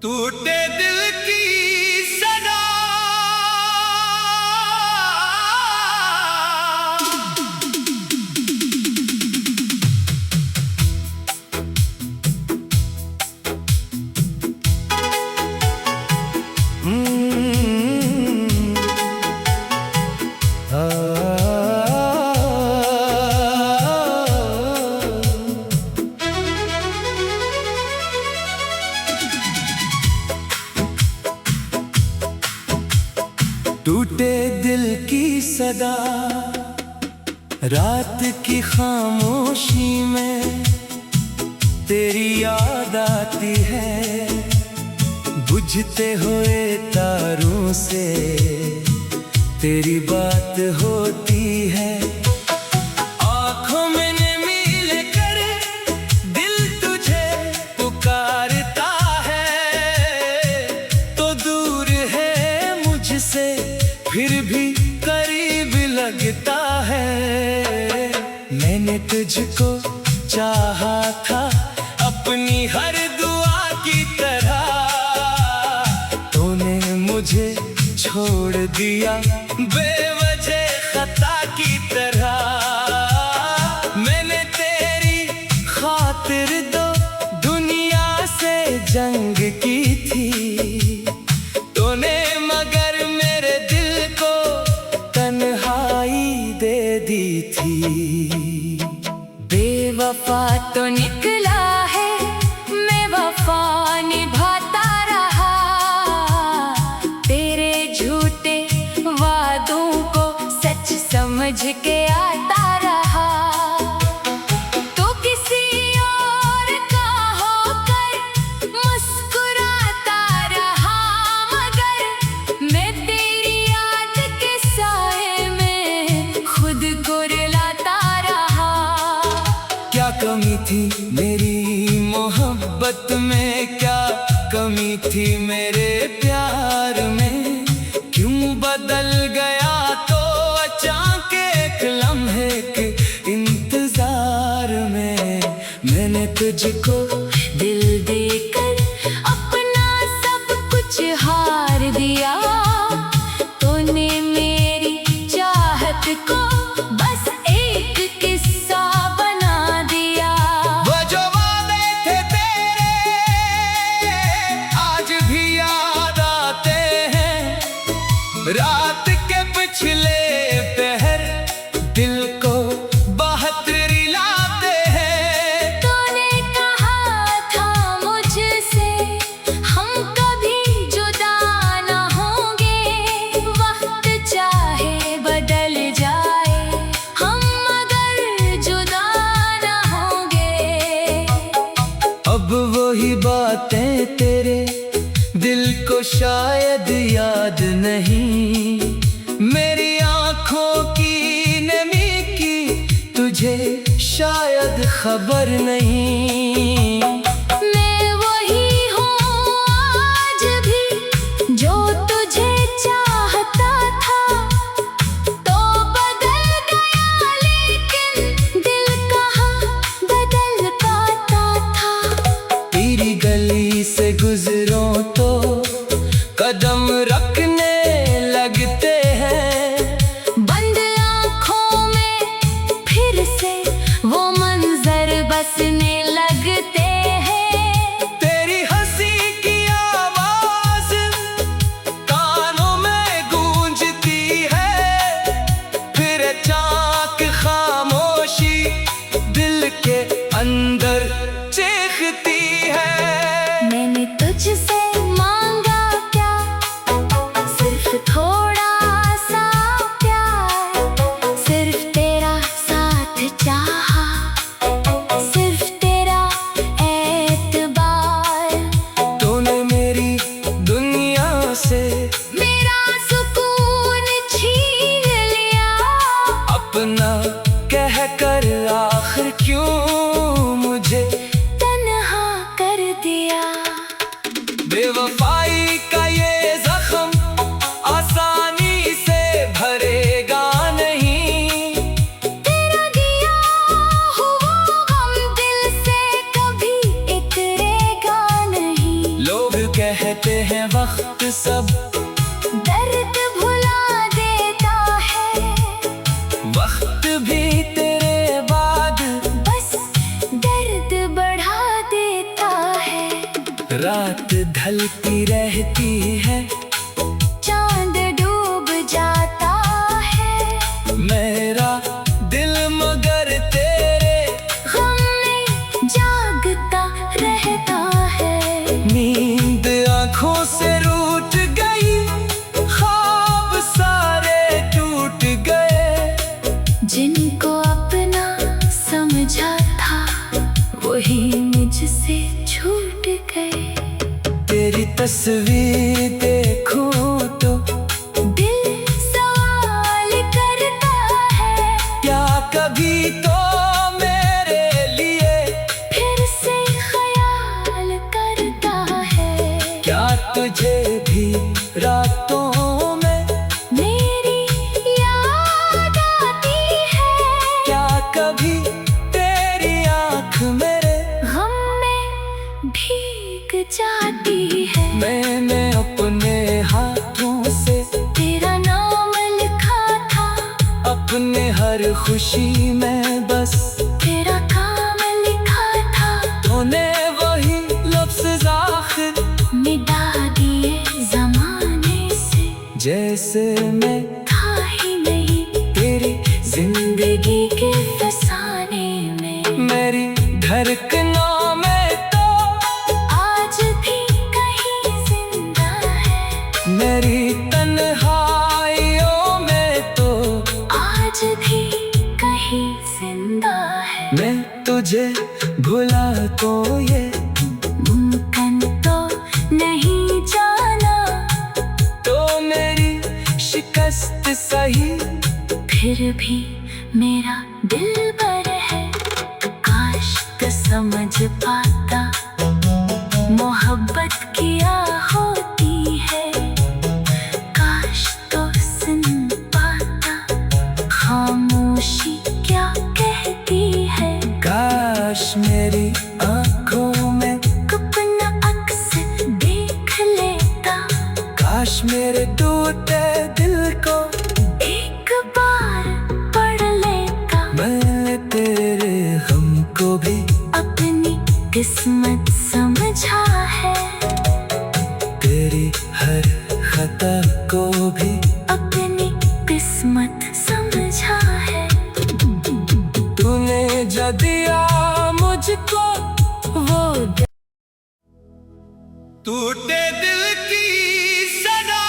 टूटे दिल की सदा टूटे दिल की सदा रात की खामोशी में तेरी याद आती है। बुझते हुए तारों से तेरी बात होती है। आँखों में नील कर दिल तुझे पुकारता है, तो दूर है मुझसे फिर भी करीब लगता है। मैंने तुझको चाहा था अपनी हर दुआ की तरह, तूने मुझे छोड़ दिया बेवजह खता की तरह। मैंने तेरी खातिर दो दुनिया से जंग की थी, तूने मगर मेरे दिल को तन्हाई दे दी थी। बेवफा तो निकला है, मैं वफा निभाता रहा। तेरे झूठे वादों को सच समझ के आता रहा। तो किसी और का होकर मुस्कुराता रहा, मगर मैं तेरी याद के साए में खुद को रुलाता रहा। क्या कमी थी मेरी मोहब्बत में, क्या कमी थी मेरे प्यार में? क्यों बदल गया तो अचानक एक लम्हे के इंतजार में? मैंने तुझको दिल देकर अपना सब कुछ हार दिया। तूने मेरी चाहत को बस एक किस्सा बना दिया। वो जो वादे थे तेरे आज भी याद आते हैं। रात के पिछले पहर दिल को बहुत रिलाते हैं। तूने कहा था मुझसे हम कभी जुदा न होंगे। वक्त चाहे बदल जाए हम मगर जुदा न होंगे। अब वही बातें तेरे दिल को शायद याद नहीं। मेरी आँखों की नमी की तुझे शायद खबर नहीं। मैं वही हूँ आज भी जो तुझे चाहता था। तो बदल गया लेकिन दिल कहाँ बदल पाता था। तेरी गली से गुजरो तो कदम रखने लगते हैं। बंद आँखों में फिर से वो मंजर बसने लगते हैं। तेरी हंसी की आवाज कानों में गूंजती है, फिर अचानक खामोशी दिल के अंदर चीखती है। मैंने तुझसे मांगा क्या, सिर्फ थोड़ा सा प्यार। सिर्फ तेरा साथ चाहा, सिर्फ तेरा एतबार। तूने मेरी दुनिया से मेरा सुकून छीन लिया। अपना कह कर आखिर क्यों मुझे तन्हा कर दिया। बेवफाई का ये जख्म आसानी से भरेगा नहीं। तेरा दिया हुआ गम दिल से कभी इतरेगा नहीं। लोग कहते हैं वक्त सब दर्द भुला देता है, वक्त भी तेरे बाद बस दर्द बढ़ा देता है। रात ढलती रहती है, चांद डूब जाता है, मेरा दिल मगर तेरे गम में जागता रहता है। नींद आँखों से रूठ गई, ख्वाब सारे टूट गए। जिनको अपना समझा था वही मुझसे छूट गए। तेरी तस्वीर देखूं तो दिल सवाल करता है, क्या कभी तो मेरे लिए फिर से ख्याल करता है। क्या तुझे भी रातों में मेरी याद आती है, क्या कभी तेरी आँख मेरे गम में भीग जाती है। मैंने अपने हाथों से तेरा नाम लिखा था, अपने हर खुशी में बस तेरा काम लिखा था, तूने वही लफ्ज़ आखिर मिटा दिए जमाने से। जैसे मैं था ही नहीं तेरी जिंदगी के फसाने में। मेरी धड़कनों में तो आज भी कहीं जिंदा है, मेरी तन्हाइयों में तो आज भी कहीं जिंदा है। मैं तुझे भुला तो ये मुमकिन तो नहीं जाना, तो मेरी शिकस्त सही। फिर भी मेरा दिल पर है। काश तो समझ पाता मोहब्बत किया होती है, काश तो सुन पाता खामोशी क्या कहती है। काश मेरी आँखों में अपना अक्स देख लेता, काश मेरे टूटे दिल को एक बार पढ़ लेता। मैं तेरे हमको भी अपनी किस्मत समझा है, तेरी हर खता को भी अपनी किस्मत समझा है। तूने जो दिया मुझको वो टूटे दिल की सदा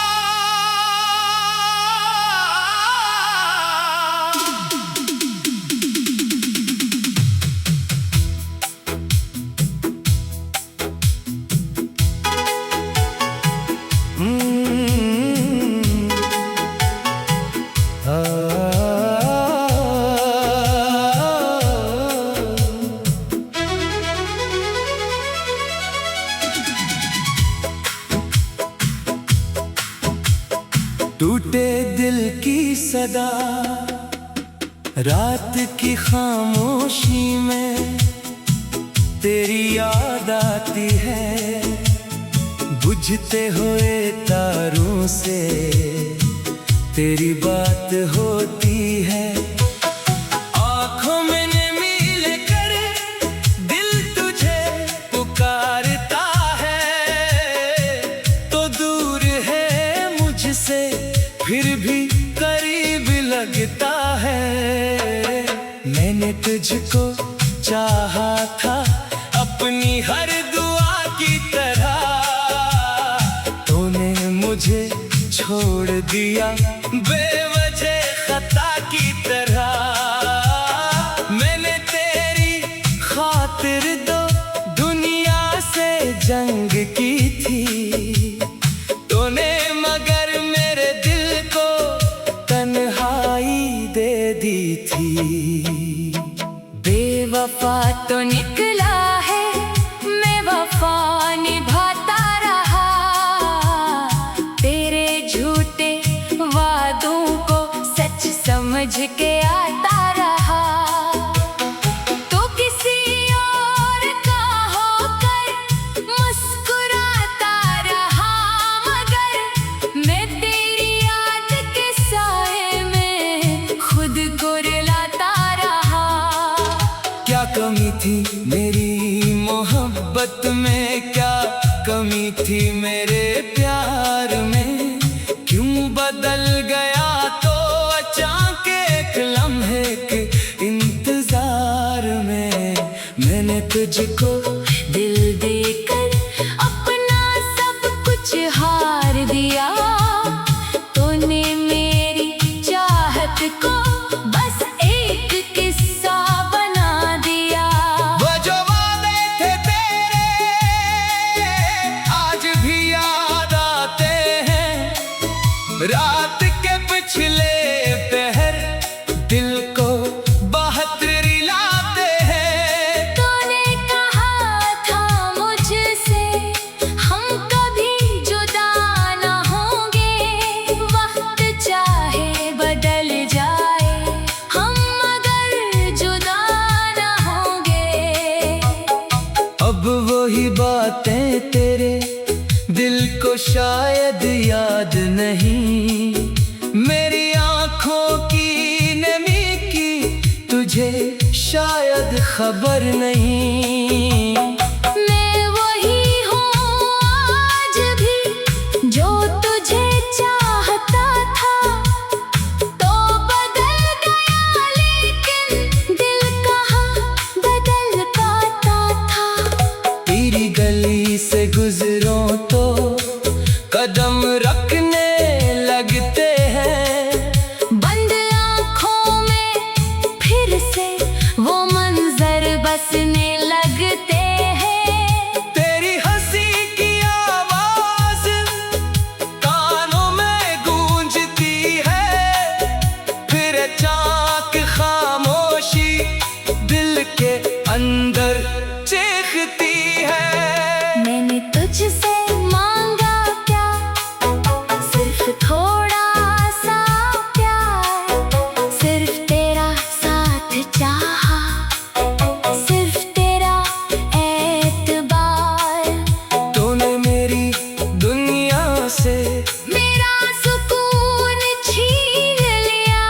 टूटे दिल की सदा, रात की खामोशी में तेरी याद आती है। बुझते हुए तारों से तेरी बात होती है। आँखों में मिल कर दिल तुझे पुकारता है, तो दूर है मुझसे फिर भी करीब लगता है। मैंने तुझको चाहा था अपनी हर दुआ की तरह, तूने मुझे छोड़ दिया बेवजह खता की तरह। मैंने तेरी खातिर दो दुनिया से जंग की थी, तूने मगर मेरे दिल को तन्हाई दे दी थी। बेवफा तो निकला है, मैं वफा निभाता रहा, तेरे झूठे वादों को सच समझ के आता रहा। तो किसी और का होकर मुस्कुरा वक्त में क्या कमी थी मेरे प्यार में, क्यों बदल गया तो अचानक एक लम्हे के इंतजार में। मैंने तुझको दिल देकर अपना सब कुछ हार दिया, तूने मेरी चाहत को बस एक किस्सा बना दिया। वो जो वादे थे तेरे आज भी याद आते हैं, रात के पिछले पहर दिल को बहुत रिलाते हैं। तूने कहा था मुझसे हम कभी जुदा न होंगे, वक्त चाहे बदल जाए हम मगर जुदा न होंगे। अब वही बातें तेरे दिल को शायद याद नहीं, मेरी आंखों की नमी की तुझे शायद खबर नहीं। मैं वही हूँ आज भी जो तुझे चाहता था, तो बदल गया लेकिन दिल कहाँ बदल पाता था। तेरी गली से गुजरो तो कदम रखने लगते हैं, बंद आँखों में फिर से वो मंजर बसने लगते हैं। तेरी हंसी की आवाज कानों में गूंजती है, फिर अचानक खामोशी दिल के अंदर चीखती है। मैंने तुझसे मांगा क्या, सिर्फ थोड़ा सा प्यार, सिर्फ तेरा साथ चाहा, सिर्फ तेरा एतबार। तूने मेरी दुनिया से मेरा सुकून छीन लिया,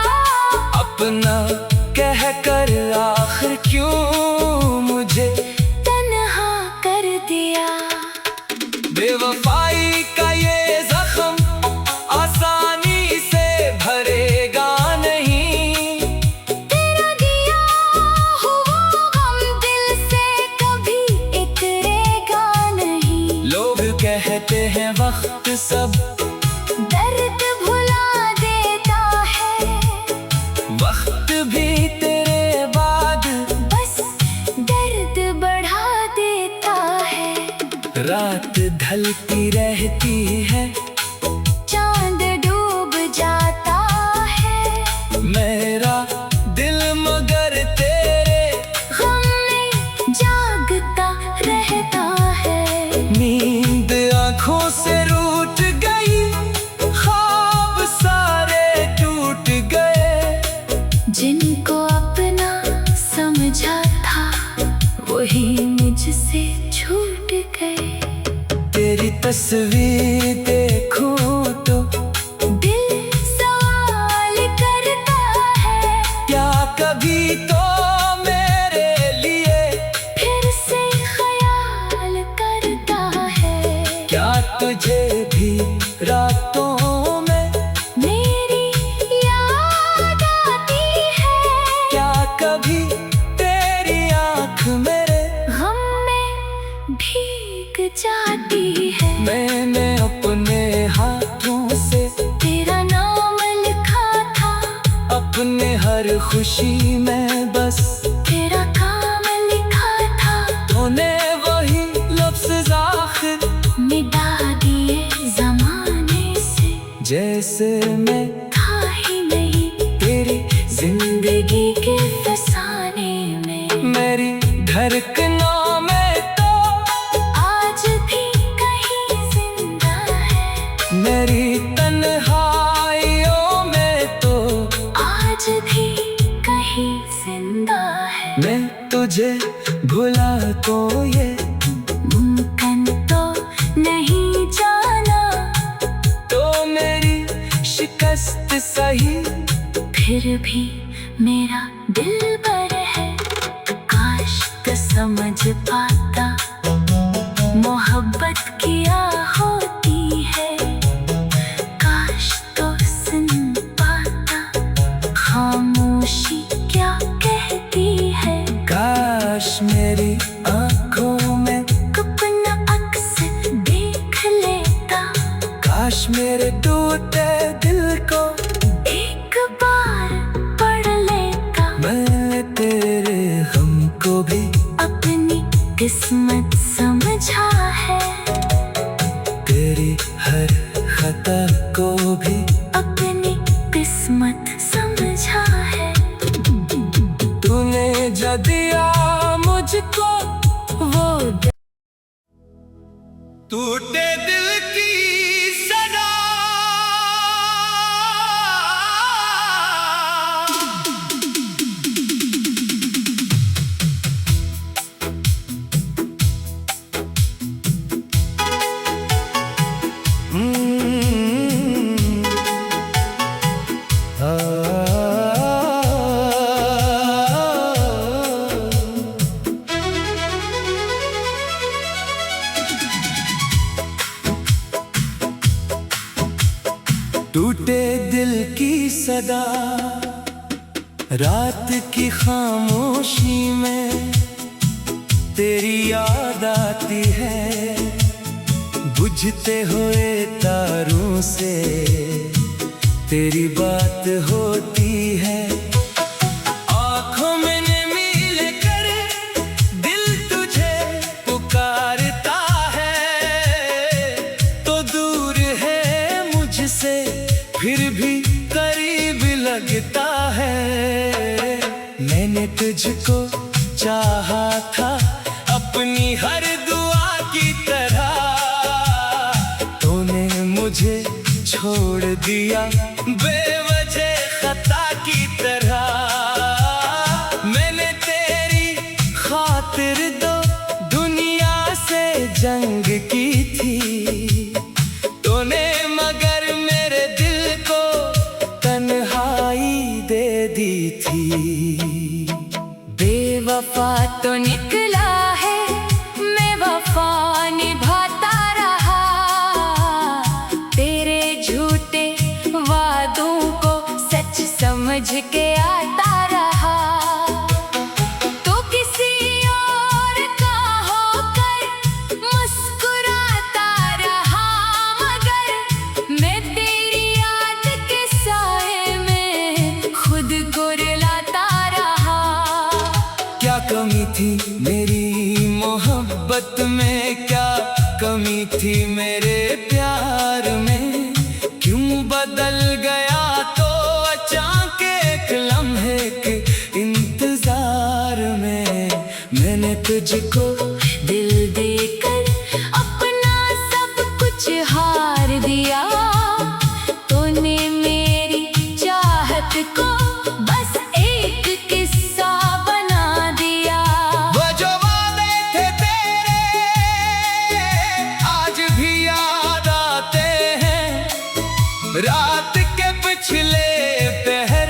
अपना कह कर आखिर क्यों मुझे तन्हा कर दिया। बेवफाई का ये जख्म आसानी से भरेगा नहीं, तेरा दिया हुआ गम दिल से कभी उतरेगा नहीं। लोग कहते हैं वक्त सब दर्द भुला देता है, वक्त भी तेरे बाद बस दर्द बढ़ा देता है। रात ढलती रहती है, चांद डूब जाता है, मेरा दिल मगर तेरे गम में जागता रहता है। नींद आँखों से रूठ गई, ख्वाब सारे टूट गए। जिनको अपना समझा था वही मुझसे छूट गए। तेरी तस्वीर देखूं तो दिल सवाल करता है, क्या कभी तो मेरे लिए फिर से ख्याल करता है। क्या तुझे भी रातों में मेरी याद आती है, क्या कभी तेरी आँख मेरे गम में भीग जाती है। मैंने अपने हाथों से तेरा नाम लिखा था, अपने हर खुशी में बस तेरा काम लिखा था, तूने वही लफ्ज़ आखिर मिटा दिए जमाने से। जैसे मैं था ही नहीं तेरी जिंदगी के फसाने में। मेरी धड़कनों में तो आज भी कहीं जिंदा है, मेरी तन्हाइयों में तो आज भी कहीं जिंदा है। मैं तुझे भुला तो ये मुमकिन तो नहीं जाना, तो मेरी शिकस्त सही फिर भी मेरा दिल भर है। काश तो समझ पाता मोहब्बत किया होती है। काश तो सुन पाता खामोशी क्या कहती है। काश मेरी आंखों में अपना अक्स देख लेता। काश मेरे टूटे दिल को एक बार पढ़ लेता। मैंने तेरे हमको भी अपनी किस्मत समझा है। तेरी हर खता को भी अपनी किस्मत समझा है। तूने जो दिया मुझको वो टूटे दिल की सदा। टूटे दिल की सदा, रात की खामोशी में तेरी याद आती है। बुझते हुए तारों से तेरी बात होती है। आँखों में नमी लेकर दिल तुझे पुकारता है। तो दूर है मुझसे फिर भी करीब लगता है। मैंने तुझको चाहा था अपनी हर दुआ की तरह। तूने मुझे छोड़ दिया बेवजह खता की तरह। मैंने तेरी खातिर दो दुनिया से जंग की थी। तूने मगर मेरे दिल को तन्हाई दे दी थी। बेवफा तो निकला है, मैं वफा निभाता रहा। तेरे झूठे वादों को सच समझ के आता रहा। तो किसी और का होकर मुस्कुराता रहा, मगर मैं तेरी याद के साए में खुद को रुलाता रहा। क्या कमी थी मेरी मोहब्बत में, क्या कमी थी मेरे प्यार में। क्यों बदल गया तो अचानक एक लम्हे के इंतजार में। मैंने तुझको दिल देकर अपना सब कुछ हार दिया। तूने मेरी चाहत को बस एक किस्सा बना दिया। वो जो वादे थे तेरे आज भी याद आते हैं। रात के पिछले पहर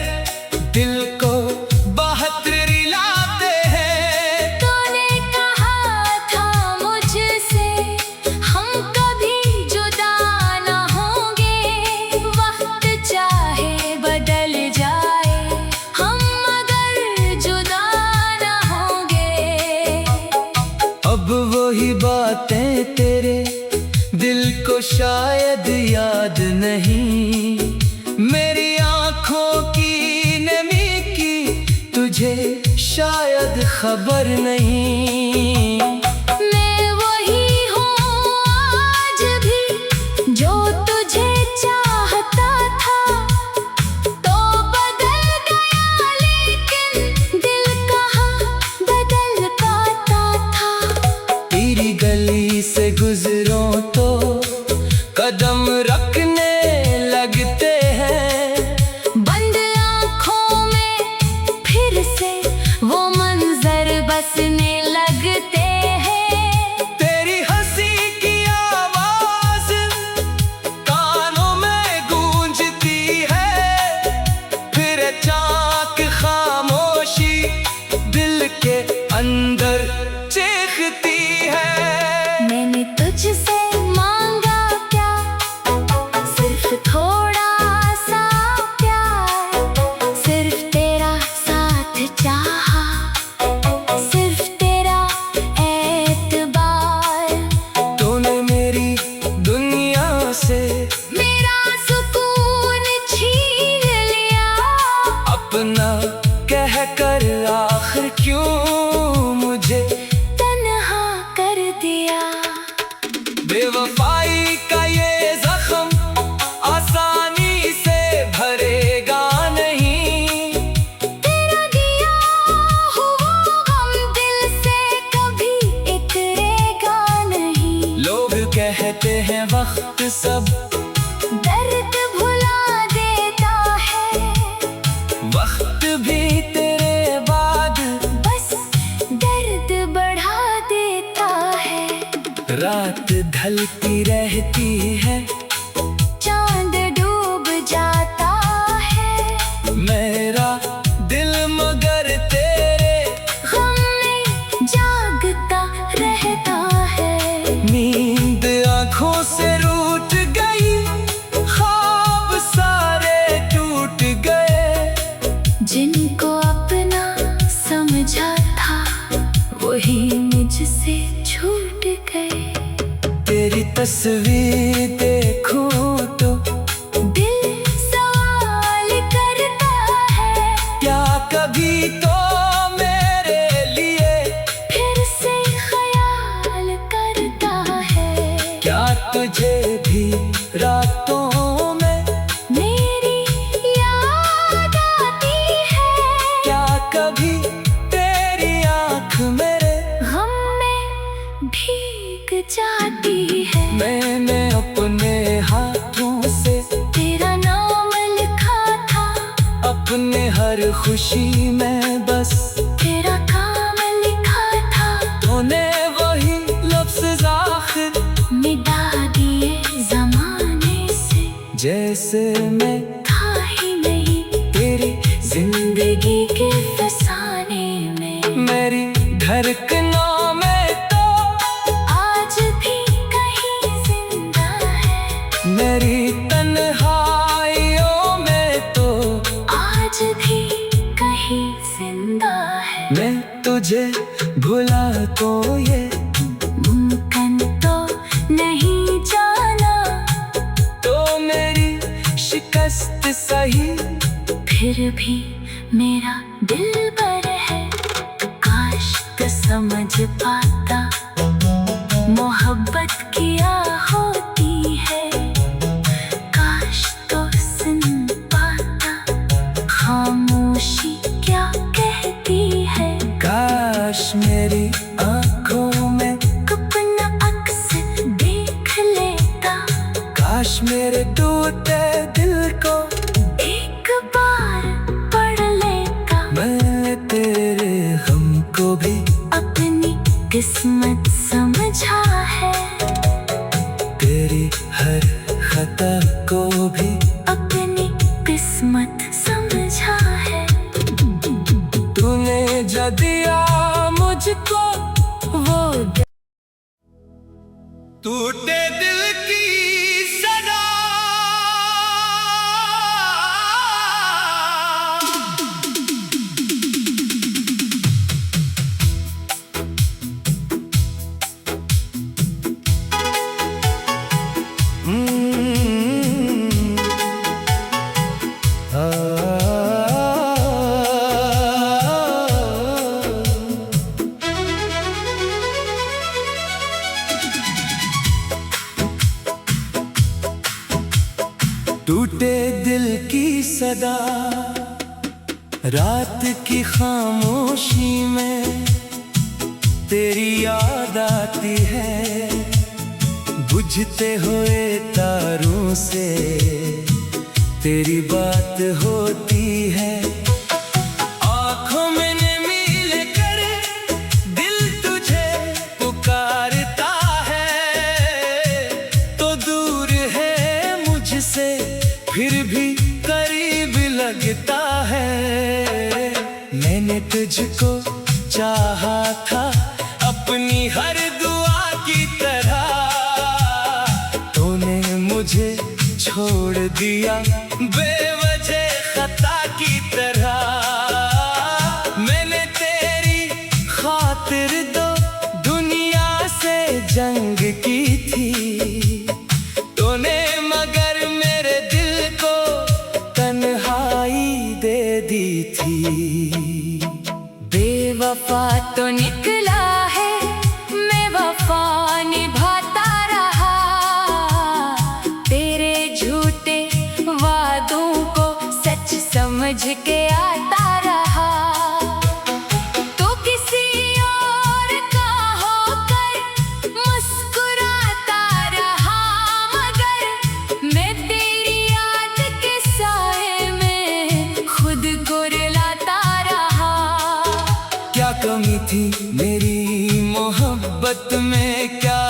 दिल को बहत्तर लाते हैं। तूने कहा था मुझसे हम कभी जुदा न होंगे। वक्त चाहे बदल जाए हम मगर जुदा न होंगे। अब वही बातें तेरे दिल को शायद याद नहीं। मेरी आंखों की नमी की तुझे शायद खबर नहीं। मैं वही हूँ आज भी जो तुझे चाहता था। तो बदल गया लेकिन दिल कहाँ बदल पाता था। तेरी गली से गुजरों तो कदम रखने लगते हैं। बंद आँखों में फिर से वो मंजर बसने लगते हैं। तेरी हंसी की आवाज कानों में गूंजती है। फिर अचानक खामोशी दिल के अंदर चीखती है। मैंने तुझसे मांगा क्या, सिर्फ थोड़ा सा प्यार, सिर्फ तेरा साथ चाहा, सिर्फ तेरा एतबार। तूने मेरी दुनिया से मेरा सुकून छीन लिया, अपना कह कर आखिर क्यों मुझे तन्हा कर दिया। बेवफाई का ये जख्म आसानी से भरेगा नहीं, तेरा दिया हुआ गम दिल से कभी उतरेगा नहीं। लोग कहते हैं वक्त सब दर्द भुला देता है, वक्त भी तेरे बाद बस दर्द बढ़ा देता है। रात ढलती रहती है, चांद डूब जाता है, मेरा दिल मगर तेरे गम में जागता रहता है। नींद आँखों से रूठ गई, ख्वाब सारे टूट गए। जिनको अपना समझा था वही मुझसे छूट गए। तेरी तस्वीर देखूं तो दिल सवाल करता है, क्या कभी तो मेरे लिए फिर से ख्याल करता है। क्या तुझे भी रातों में मेरी याद आती है, क्या कभी तेरी आँख मेरे गम में भीग जाती है। मैंने अपने हाथों से तेरा नाम लिखा था, अपने हर खुशी में बस तेरा काम लिखा था, तूने वही लफ्ज़ आखिर मिटा दिए जमाने से। जैसे मैं था ही नहीं तेरी जिंदगी के फसाने में। मेरी धड़कनों में तो आज भी कहीं जिंदा है, मेरी तन्हाइयों में तो आज भी कहीं जिंदा है। मैं तुझे भुला तो ये मुमकिन तो नहीं जाना, तो मेरी शिकस्त सही फिर भी मेरा दिल पर है। काश तो समझ पाता मोहब्बत किया होती है, काश तो सुन पाता खामोशी क्या कहती है। काश मेरी आँखों में अपना अक्स देख लेता, काश मेरे टूटे दिल को एक बार पढ़ लेता, मैं तेरे गम को भी अपनी किस्मत समझा है, तेरी हर खता को भी अपनी किस्मत समझा है। तूने जो दिया मुझको वो टूटे दिल की सदा टूटे दिल की सदा, रात की खामोशी में तेरी याद आती है। बुझते हुए तारों से तेरी बात होती है। आँखों में मिल कर दिल तुझे पुकारता है, तो दूर है मुझसे फिर भी करीब लगता है। मैंने तुझको चाहा था अपनी हर दुआ की तरह, छोड़ दिया बेवजह खता की तरह। मैंने तेरी खातिर दो दुनिया से जंग की थी, तूने मगर मेरे दिल को तन्हाई दे दी थी। बेवफा तो निकला है, मैं वफा निभाता रहा। तेरे झूठे वादों को सच समझ के आता रहा। तो किसी और का होकर मुस्कुराता रहा, मगर मैं तेरी याद के साए में खुद को रुलाता रहा। क्या कमी थी मेरी मोहब्बत में, क्या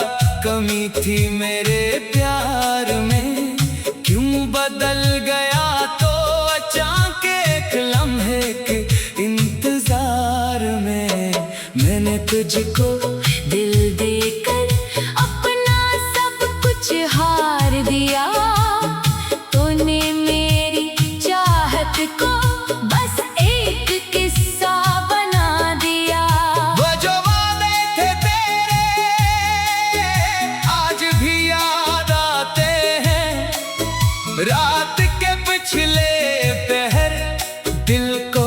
कमी थी मेरे प्यार में, क्यों बदल गया तो अचानक एक लम्हे के इंतजार में। मैंने तुझको दिल देकर अपना सब कुछ हार दिया। तूने मेरी चाहत को बस एक किस्सा बना दिया। वो जो वादे थे तेरे आज भी याद आते हैं। रात के पिछले पहर दिल को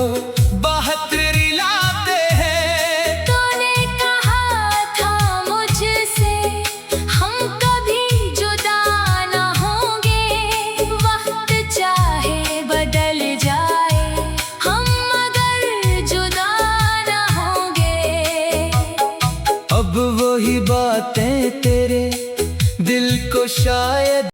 बहत्तर लाते हैं। तूने कहा था मुझसे हम कभी जुदा न होंगे। वक्त चाहे बदल जाए हम मगर जुदा न होंगे। अब वही बातें तेरे दिल को शायद